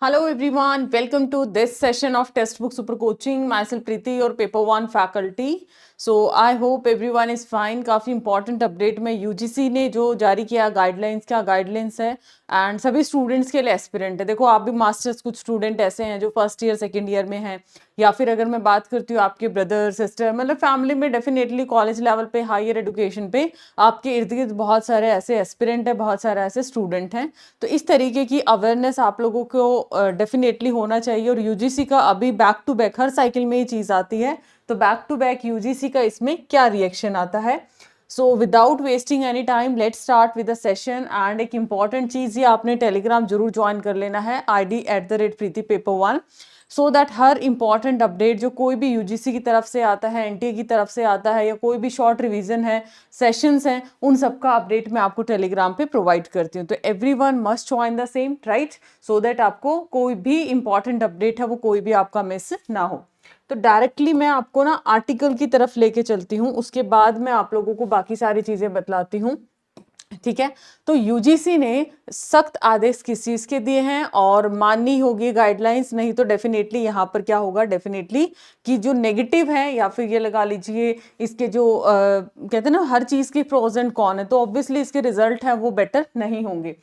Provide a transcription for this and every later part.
Hello everyone, welcome to this session of Textbook Super Coaching. Myself Preeti और paper one faculty. So I hope everyone is fine. काफ़ी important update में UGC ने जो जारी किया guidelines, क्या guidelines है एंड सभी स्टूडेंट्स के लिए एस्पिरेंट है. देखो आप भी मास्टर्स, कुछ स्टूडेंट ऐसे हैं जो फर्स्ट ईयर सेकेंड ईयर में हैं, या फिर अगर मैं बात करती हूँ आपके ब्रदर सिस्टर, मतलब फैमिली में डेफिनेटली कॉलेज लेवल पे, हायर एजुकेशन पे आपके इर्द गिर्द बहुत सारे ऐसे एस्पिरेंट है, बहुत सारे ऐसे स्टूडेंट हैं. तो इस तरीके की अवेयरनेस आप लोगों को डेफिनेटली होना चाहिए. और यूजीसी का अभी बैक टू बैक हर साइकिल में ये चीज़ आती है, तो बैक टू बैक यूजीसी का इसमें क्या रिएक्शन आता है. So without wasting any time let's start with the session. And एक इंपॉर्टेंट चीज़, ये आपने टेलीग्राम जरूर ज्वाइन कर लेना है, ID@Preeti Paper One, so that her important update जो कोई भी यूजीसी की तरफ से आता है, एनटीए की तरफ से आता है, या कोई भी शॉर्ट रिवीजन है, सेशंस हैं, उन सब का अपडेट मैं आपको टेलीग्राम पे प्रोवाइड करती हूँ. तो everyone must join the same, right, so that आपको कोई भी इंपॉर्टेंट अपडेट है वो कोई भी आपका मिस ना हो. तो डायरेक्टली मैं आपको ना आर्टिकल की तरफ लेके चलती हूँ, उसके बाद मैं आप लोगों को बाकी सारी चीज़ें बतलाती हूँ. ठीक है, तो यूजीसी ने सख्त आदेश किस चीज के दिए हैं और माननी होगी गाइडलाइंस, नहीं तो डेफिनेटली यहाँ पर क्या होगा, डेफिनेटली कि जो नेगेटिव है, या फिर ये लगा लीजिए इसके जो कहते हैं ना हर चीज के प्रोज एंड कॉन है, तो ऑब्वियसली इसके रिजल्ट है वो बेटर नहीं होंगे.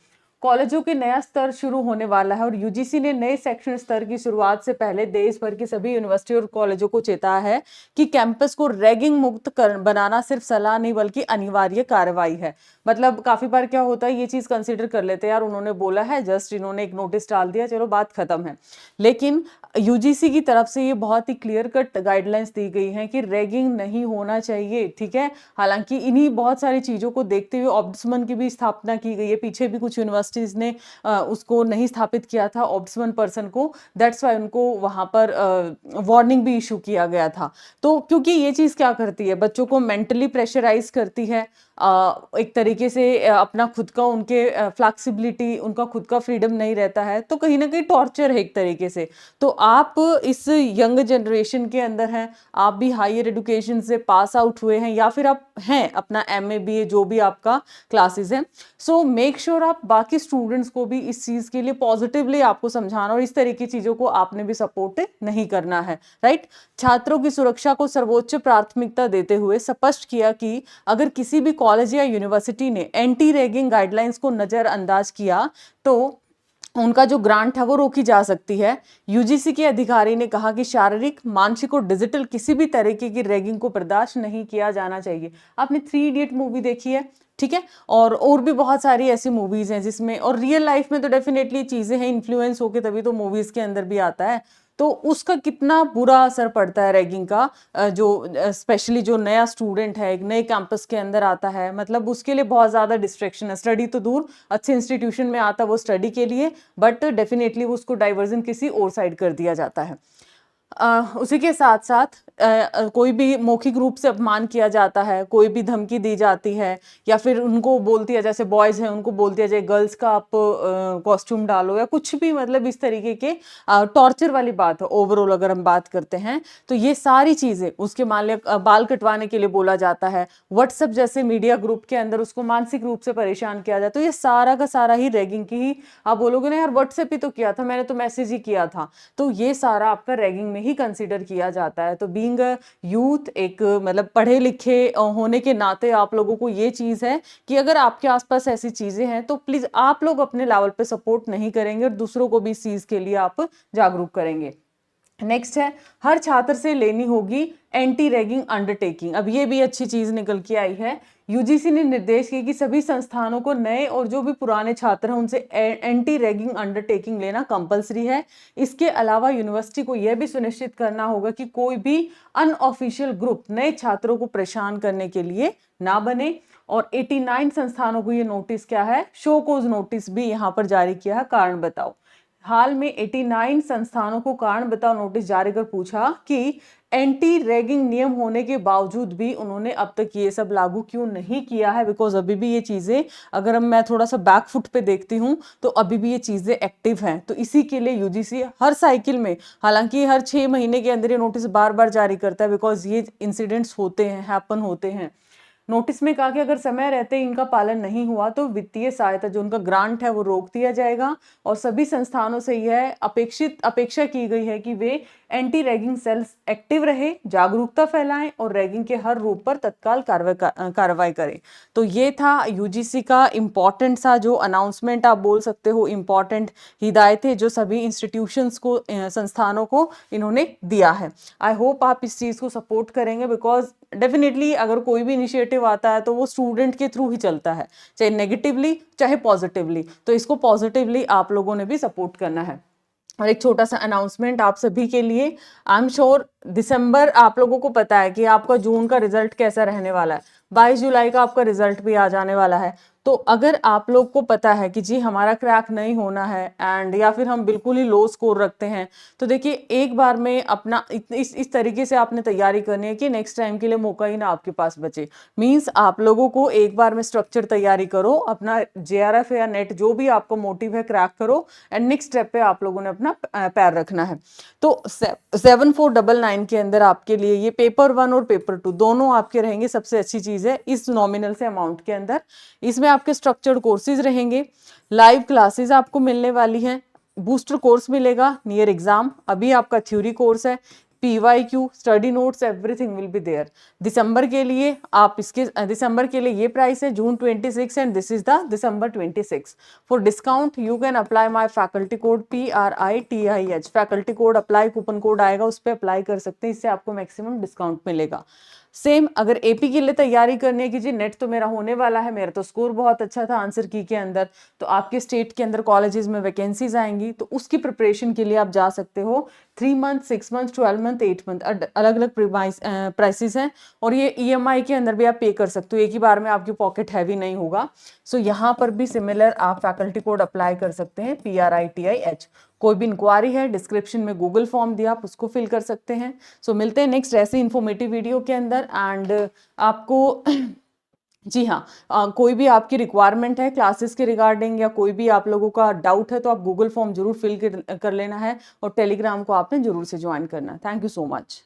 कॉलेजों के नया स्तर शुरू होने वाला है और यूजीसी ने नए शैक्षणिक स्तर की शुरुआत से पहले देश भर की सभी यूनिवर्सिटी और कॉलेजों को चेताया है कि कैंपस को रैगिंग मुक्त बनाना सिर्फ सलाह नहीं बल्कि अनिवार्य कार्रवाई है. मतलब काफी बार क्या होता है, ये चीज कंसिडर कर लेते हैं, यार उन्होंने बोला है, जस्ट इन्होंने एक नोटिस डाल दिया, चलो बात खत्म है. लेकिन यूजीसी की तरफ से ये बहुत ही क्लियर कट गाइडलाइंस दी गई हैं कि रैगिंग नहीं होना चाहिए. ठीक है, हालांकि इन्हीं बहुत सारी चीजों को देखते हुए ऑब्समन की भी स्थापना की गई है. पीछे भी कुछ यूनिवर्सिटीज ने उसको नहीं स्थापित किया था ऑब्समन पर्सन को, दैट्स वाई उनको वहां पर वार्निंग भी इशू किया गया था. तो क्योंकि ये चीज क्या करती है, बच्चों को मेंटली प्रेशराइज करती है, एक तरीके से अपना खुद का, उनके फ्लेक्सिबिलिटी, उनका खुद का फ्रीडम नहीं रहता है, तो कहीं ना कहीं टॉर्चर है एक तरीके से. तो आप इस यंग जनरेशन के अंदर हैं, आप भी हायर एजुकेशन से पास आउट हुए हैं, या फिर आप हैं अपना MA BA जो भी आपका क्लासेस हैं, सो मेक श्योर आप बाकी स्टूडेंट्स को भी इस चीज़ के लिए पॉजिटिवली आपको समझाना, और इस तरह की चीज़ों को आपने भी सपोर्ट नहीं करना है, राइट. छात्रों की सुरक्षा को सर्वोच्च प्राथमिकता देते हुए स्पष्ट किया कि अगर किसी भी कॉलेज या यूनिवर्सिटी ने एंटी रैगिंग गाइडलाइंस को नजरअंदाज किया तो उनका जो ग्रांट है वो रोकी जा सकती है. यूजीसी के अधिकारी ने कहा कि शारीरिक, मानसिक और डिजिटल किसी भी तरीके की रैगिंग को बर्दाश्त नहीं किया जाना चाहिए. आपने 3 इडियट मूवी देखी है, ठीक है, और भी बहुत सारी ऐसी मूवीज हैं जिसमें, और रियल लाइफ में तो डेफिनेटली चीजें हैं, इन्फ्लुएंस होके तभी तो मूवीज के अंदर भी आता है. तो उसका कितना बुरा असर पड़ता है रैगिंग का, जो स्पेशली जो नया स्टूडेंट है, एक नए कैंपस के अंदर आता है, मतलब उसके लिए बहुत ज़्यादा डिस्ट्रैक्शन है. स्टडी तो दूर, अच्छे इंस्टीट्यूशन में आता है वो स्टडी के लिए, बट डेफिनेटली उसको डाइवर्जन किसी और साइड कर दिया जाता है. उसी के साथ साथ कोई भी मौखिक रूप से अपमान किया जाता है, कोई भी धमकी दी जाती है, या फिर उनको बोलती है, जैसे बॉयज़ हैं उनको बोल दिया जाए गर्ल्स का आप कॉस्ट्यूम डालो, या कुछ भी, मतलब इस तरीके के टॉर्चर वाली बात है. ओवरऑल अगर हम बात करते हैं तो ये सारी चीज़ें, उसके मान लिया बाल कटवाने के लिए बोला जाता है, व्हाट्सएप जैसे मीडिया ग्रुप के अंदर उसको मानसिक रूप से परेशान किया जाता है, तो ये सारा का सारा ही रैगिंग की ही. आप बोलोगे ना यार व्हाट्सएप ही तो किया था, मैंने तो मैसेज ही किया था, तो ये सारा आपका रैगिंग में ही कंसीडर किया जाता है. तो बीइंग अ यूथ, एक मतलब पढ़े लिखे होने के नाते आप लोगों को ये चीज़ है कि अगर आपके आसपास ऐसी चीज़ें हैं तो प्लीज़ आप लोग अपने लेवल पे सपोर्ट नहीं करेंगे और दूसरों को भी इस चीज़ के लिए आप जागरूक करेंगे. नेक्स्ट है, हर छात्र से लेनी होगी एंटी रैगिंग अंडरटेकिंग. अब ये भी अच्छी चीज निकल के आई है. यूजीसी ने निर्देश किए कि सभी संस्थानों को नए और जो भी पुराने छात्र हैं उनसे एंटी रैगिंग अंडरटेकिंग लेना कंपलसरी है. इसके अलावा यूनिवर्सिटी को यह भी सुनिश्चित करना होगा कि कोई भी अनऑफिशियल ग्रुप नए छात्रों को परेशान करने के लिए ना बने. और 89 संस्थानों को ये नोटिस क्या है, शो कोज नोटिस भी यहाँ पर जारी किया है. कारण बताओ, हाल में 89 संस्थानों को कारण बताओ नोटिस जारी कर पूछा कि एंटी रैगिंग नियम होने के बावजूद भी उन्होंने अब तक ये सब लागू क्यों नहीं किया है. बिकॉज अभी भी ये चीज़ें, अगर मैं थोड़ा सा बैक फुट पे देखती हूँ तो अभी भी ये चीज़ें एक्टिव हैं. तो इसी के लिए यूजीसी हर साइकिल में, हालांकि हर 6 महीने के अंदर ये नोटिस बार बार जारी करता है, बिकॉज ये इंसिडेंट्स होते हैं, हैपन होते हैं. नोटिस में कहा कि अगर समय रहते इनका पालन नहीं हुआ तो वित्तीय सहायता जो उनका ग्रांट है वो रोक दिया जाएगा और सभी संस्थानों से यह अपेक्षा की गई है कि वे एंटी रैगिंग सेल्स एक्टिव रहे, जागरूकता फैलाएं और रैगिंग के हर रूप पर तत्काल कार्रवाई करें। तो ये था यूजीसी का इम्पॉर्टेंट सा जो अनाउंसमेंट आप बोल सकते हो, इम्पॉर्टेंट हिदायतें जो सभी इंस्टीट्यूशंस को, संस्थानों को इन्होंने दिया है। आई होप आप इस चीज़ को सपोर्ट करेंगे, बिकॉज डेफिनेटली अगर कोई भी इनिशिएटिव आता है तो वो स्टूडेंट के थ्रू ही चलता है, चाहे नेगेटिवली चाहे पॉजिटिवली, तो इसको पॉजिटिवली आप लोगों ने भी सपोर्ट करना है। और एक छोटा सा अनाउंसमेंट आप सभी के लिए, आई एम श्योर दिसंबर, आप लोगों को पता है कि आपका जून का रिजल्ट कैसा रहने वाला है, 22 जुलाई का आपका रिजल्ट भी आ जाने वाला है। तो अगर आप लोग को पता है कि जी हमारा क्रैक नहीं होना है एंड या फिर हम बिल्कुल ही लो स्कोर रखते हैं, तो देखिए एक बार में अपना इस तरीके से आपने तैयारी करनी है कि नेक्स्ट टाइम के लिए मौका ही ना आपके पास बचे। मींस आप लोगों को एक बार में स्ट्रक्चर तैयारी करो, अपना जेआरएफ या नेट जो भी आपको मोटिव है क्रैक करो एंड नेक्स्ट स्टेप पे आप लोगों ने अपना पैर रखना है। तो 7499 के अंदर आपके लिए ये पेपर 1 और पेपर 2 दोनों आपके रहेंगे। सबसे अच्छी चीज है इस नॉमिनल से अमाउंट के अंदर, इसमें आपके स्ट्रक्चर्ड कोर्सेज रहेंगे, लाइव क्लासेस आपको मिलने वाली हैं, बूस्टर कोर्स मिलेगा नियर एग्जाम, अभी आपका थ्योरी कोर्स है, PYQ, study notes, everything will be there. दिसंबर के लिए आप दिसंबर के लिए ये प्राइस है June 26 and this is the December 26। For discount you can apply my faculty code PRITIH, faculty code apply, coupon code आएगा उस पर अप्लाई कर सकते हैं, इससे आपको मैक्सिमम डिस्काउंट मिलेगा। सेम अगर AP के लिए तैयारी करनी है कि जी नेट तो मेरा होने वाला है, मेरा तो स्कोर बहुत अच्छा था आंसर की के अंदर, तो आपके स्टेट के अंदर कॉलेजेस में वैकेंसीज आएंगी, तो उसकी प्रिपरेशन के लिए आप जा सकते हो। 3 मंथ, 6 मंथ, 12 मंथ, 8 मंथ अलग अलग प्राइसेस हैं और ये EMI के अंदर भी आप पे कर सकते हो, एक ही बार में आपकी पॉकेट हैवी नहीं होगा। सो यहाँ पर भी सिमिलर आप फैकल्टी कोड अप्लाई कर सकते हैं PRITIH। कोई भी इंक्वायरी है डिस्क्रिप्शन में गूगल फॉर्म दिया, आप उसको फिल कर सकते हैं। सो मिलते हैं नेक्स्ट ऐसे इन्फॉर्मेटिव वीडियो के अंदर एंड आपको जी हाँ, कोई भी आपकी रिक्वायरमेंट है क्लासेस के रिगार्डिंग या कोई भी आप लोगों का डाउट है तो आप गूगल फॉर्म जरूर फिल कर लेना है और टेलीग्राम को आपने जरूर से ज्वाइन करना है। Thank you so much.